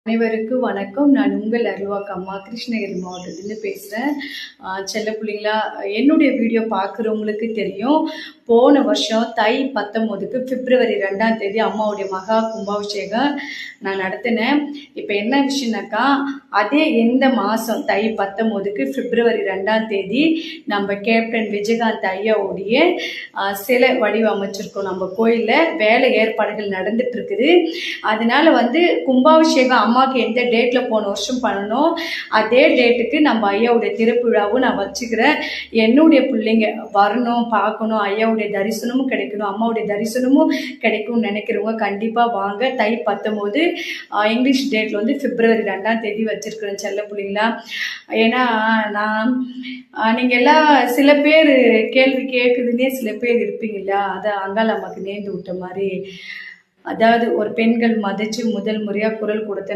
அனைவருக்கும் வணக்கம். நான் உங்கள் அருள்வாக்கு அம்மா கிருஷ்ணகிரி மாவட்டத்திலேருந்து பேசுகிறேன். செல்ல பிள்ளைங்களா, என்னுடைய வீடியோ பார்க்குறவங்களுக்கு தெரியும். போன வருஷம் தை 19க்கு பிப்ரவரி 2ஆம் தேதி அம்மாவுடைய மகா கும்பாபிஷேகம் நான் நடத்தினேன். இப்போ என்ன விஷயம்னாக்கா, அதே எந்த மாதம் தை 19க்கு பிப்ரவரி 2ஆம் தேதி நம்ம கேப்டன் விஜயகாந்த் ஐயாவுடைய சிலை வடிவமைச்சிருக்கோம். நம்ம கோயிலில் வேலை ஏற்பாடுகள் நடந்துட்டு இருக்குது. அதனால கும்பாபிஷேகம் அம்மாவுக்கு எந்த டேட்டில் போன வருஷம் பண்ணணும், அதே டேட்டுக்கு நம்ம ஐயாவுடைய திறப்பு விழாவும் நான் வச்சுக்கிறேன். என்னுடைய பிள்ளைங்க வரணும், பார்க்கணும், ஐயாவுடைய தரிசனமும் கிடைக்கணும், அம்மாவுடைய தரிசனமும் கிடைக்கும்னு நினைக்கிறவங்க கண்டிப்பாக வாங்க. தை 19 இங்கிலீஷ் டேட்டில் பிப்ரவரி 2ஆம் தேதி வச்சுருக்கிறேன் செல்ல பிள்ளைங்களா. ஏன்னா நீங்கள் எல்லாம் சில பேர் கேள்வி கேட்குதுன்னே சில பேர் இருப்பீங்க இல்லையா, அதை அங்காள அம்மாவுக்கு நேர்ந்து விட்ட மாதிரி. அதாவது ஒரு பெண்கள் மதித்து முதல் முறையாக குரல் கொடுத்த